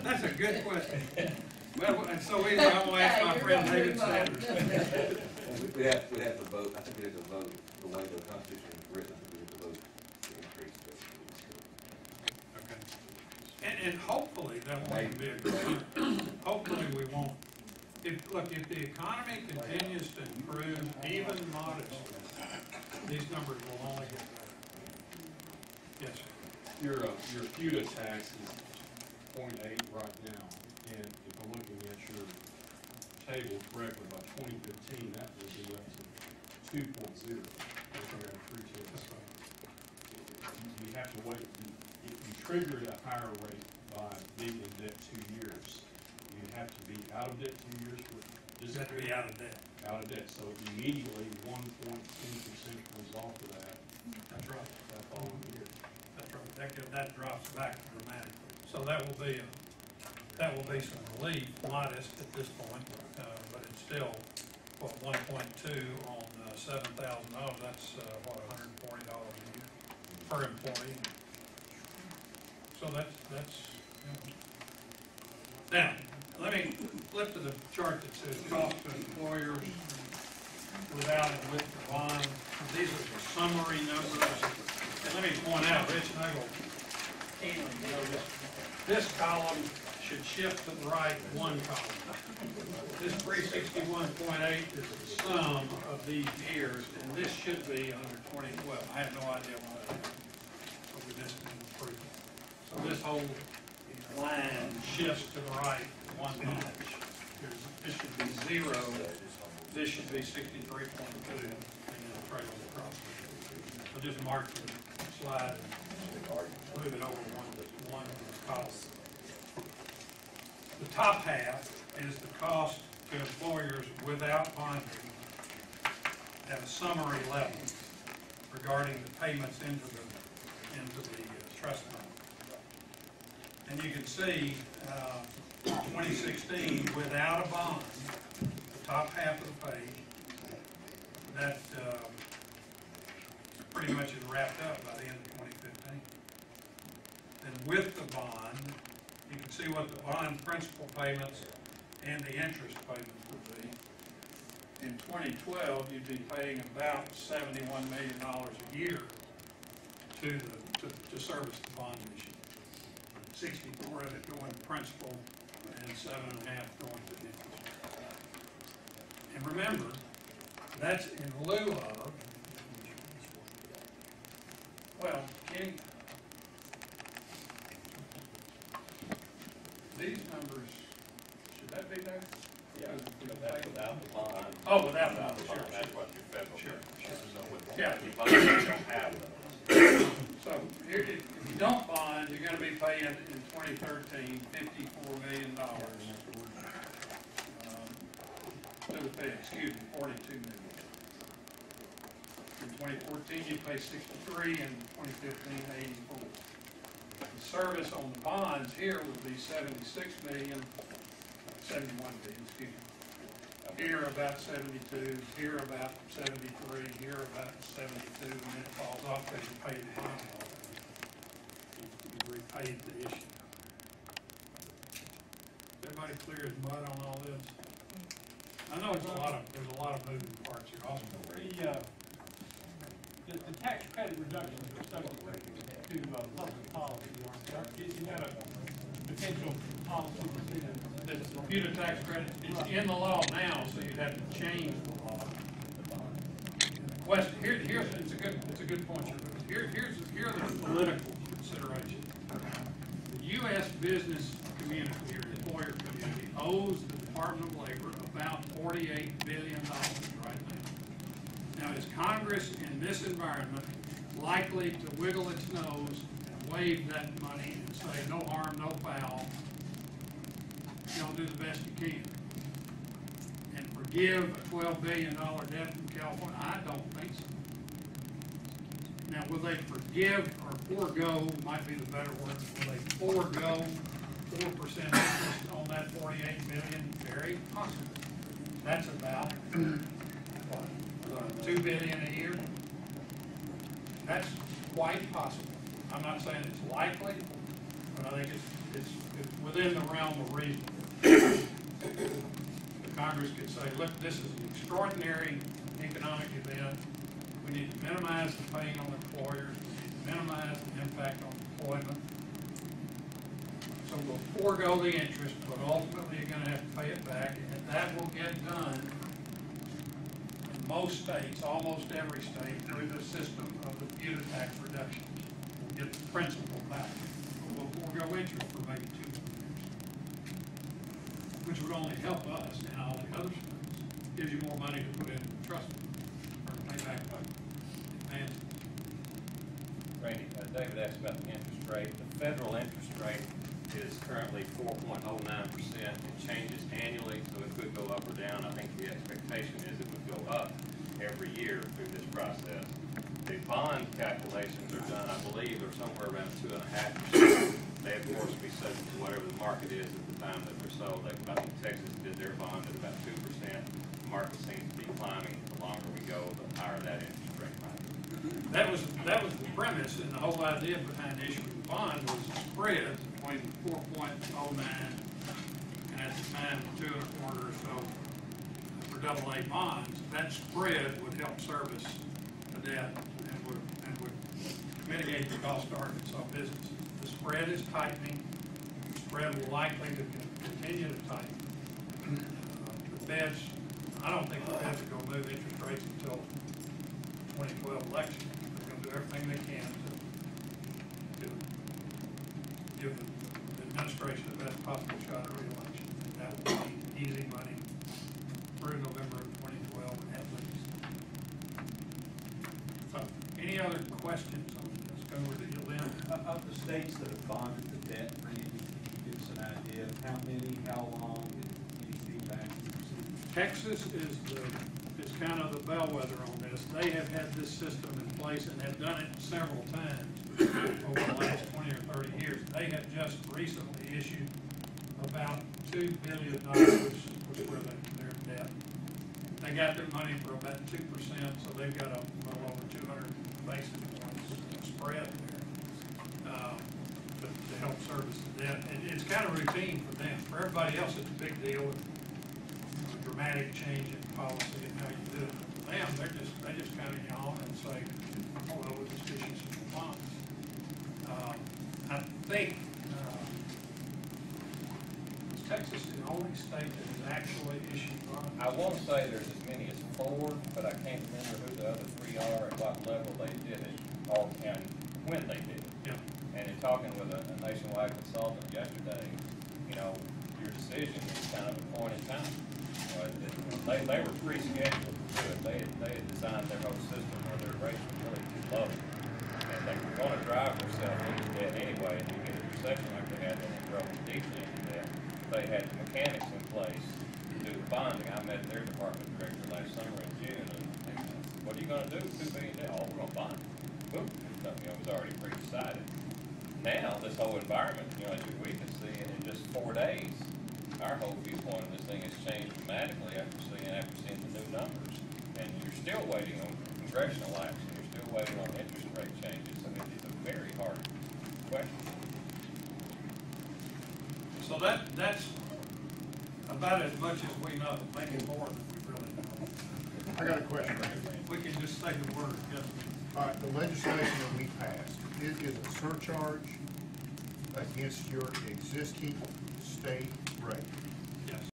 That's a good question. Well, and so I'm gonna ask my friend David Sanders. We'd have to vote, I think we'd have to vote the way the Constitution is written, I think we'd have to vote to increase this. Okay. And hopefully that won't be a concern. Hopefully we won't. Look, if the economy continues to improve even modestly, these numbers will only get better. Yes, sir. Your FUTA tax is 0.8 right now, and if I'm looking at your table correctly, by 2015, that will be up to 2.0. You have to wait. If you trigger a higher rate by being in debt 2 years, you have to be out of debt 2 years for Just have to be out of debt. Out of debt. So immediately 1.2% comes off of that. That's right. That following year. That's right. That drops back dramatically. So that will be some relief, modest at this point, but it's still what 1.2 on $7,000. That's what $140 a year per employee. So that's Now let me flip to the chart that says cost to employers without and with the bond. These are the summary numbers. And let me point out, Rich Nagel, this column should shift to the right one column. This 361.8 is the sum of these years, and this should be under 2012. I have no idea why that happened, but we just didn't prove it. So this whole line shifts to the right one notch. This should be 0. This should be 63.2, and then trails across. So just mark the slide and move it over one column. The top half is the cost to employers without bonding at a summary level regarding the payments into the trust fund. And you can see 2016 without a bond, the top half of the page, that pretty much is wrapped up by the end of 2015. And with the bond, you can see what the bond principal payments and the interest payments would be. In 2012, you'd be paying about $71 million a year to service the bond issue. 64 of it going to principal and 7.5 going to interest. And remember, that's in lieu of, well, Kenny, these numbers, should that be there? Yeah, without the bond. Oh, without the bond, sure. That's what your federal. Sure. So with Yeah. the bond, you don't have those. So here, if you don't bond, you're going to be paying in 2013 $54 million. Excuse me, $42 million. In 2014, you pay 63, and 2015, 84. The service on the bonds here would be 71 million, excuse me. Here about 72, here about 73, here about 72, and then it falls off because you paid the bond off. You repaid the issue. Is everybody clear as mud on all this? I know there's a lot of moving parts here also. The tax credit reductions are subject to public policy, aren't they? You got a potential policy decision. The computer tax credit is in the law now, so you'd have to change the law. Question here's it's a good point. Here are the political considerations. The U.S. business community or employer community owes the Department of Labor about $48 billion right now. Now, is Congress in this environment likely to wiggle its nose and waive that money and say no harm, no foul? Y'all do the best you can and forgive a $12 billion debt from California? I don't think so. Now, will they forgive or forego, might be the better word, will they forego 4% interest on that $48 billion? Very possible. That's about what, $2 billion a year. That's quite possible. I'm not saying it's likely, but I think it's within the realm of reason. The Congress could say, look, this is an extraordinary economic event. We need to minimize the pain on employers, we need to minimize the impact on employment. So we'll forego the interest, but ultimately you're gonna have to pay it back, and that will get done in most states, almost every state, through the system of the FUTA tax reduction. We'll get the principal back, but we'll forego interest for maybe 2 years, which would only help us and all the other states. Gives you more money to put in the trust or to pay back by advance. Randy, David asked about the interest rate. The federal interest rate is currently 4.09%. It changes annually, so it could go up or down. I think the expectation is it would go up every year through this process. The bond calculations are done, I believe, are somewhere around 2.5%. They, of course, be subject to whatever the market is at the time that they're sold. I think Texas did their bond at about 2%. The market seems to be climbing. The longer we go, the higher that interest rate might be. That was the premise, and the whole idea behind issuing the bond was the spread between 4.09 and at the time 2.25 or so for AA bonds. That spread would help service the debt and would mitigate the cost to Arkansas businesses. The spread is tightening. The spread will likely to continue to tighten. The Feds, I don't think the Feds are going to move interest rates until 2012 election. They're going to do everything they can to give the administration the best possible shot at re-election. And that will be easy money through November of 2012 at least. So, any other questions on this? Go over to you, Lynn. Of the states that have bonded the debt, Randy, can you give us an idea of how many, how long, and any feedback you received? Texas is kind of the bellwether on this. They have had this system in place and have done it several times over the last 20 or 30 years. They have just recently issued about $2 billion for their debt. They got their money for about 2%, so they've got a little over 200 basis points spread there to help service the debt. It's kind of routine for them. For everybody else, it's a big deal. It's a dramatic change in policy and how you do it. For them, they just kind of yawn and say, although we're just issuing some bonds. I think Texas is the only state that has actually issued bonds. I won't say there's as many as 4, but I can't remember who the other 3 are and what level they did it, or and when they did it. Yeah. And in talking with a nationwide consultant yesterday, you know, your decision is kind of a point in time. They were pre-scheduled to do it. They had designed their whole system where their rates were really too low. And they were going to drive themselves into debt anyway, and you get a recession like they had, and they drove deeply into debt. They had the mechanics in place to do the bonding. I met their department director last summer in June, and what are you going to do with $2 billion? Oh, we're going to bond it. Boom. You know, it was already pre-decided. Now, this whole environment, you know, as we can see, in just 4 days, our whole viewpoint of this thing has changed dramatically after seeing the new numbers. And you're still waiting on congressional action. You're still waiting on interest rate changes. I mean, it's a very hard question. So that's about as much as we know, maybe more than we really know. I got a question. We can just say the word, yes. All right, the legislation that we passed, it is a surcharge against your existing state rate.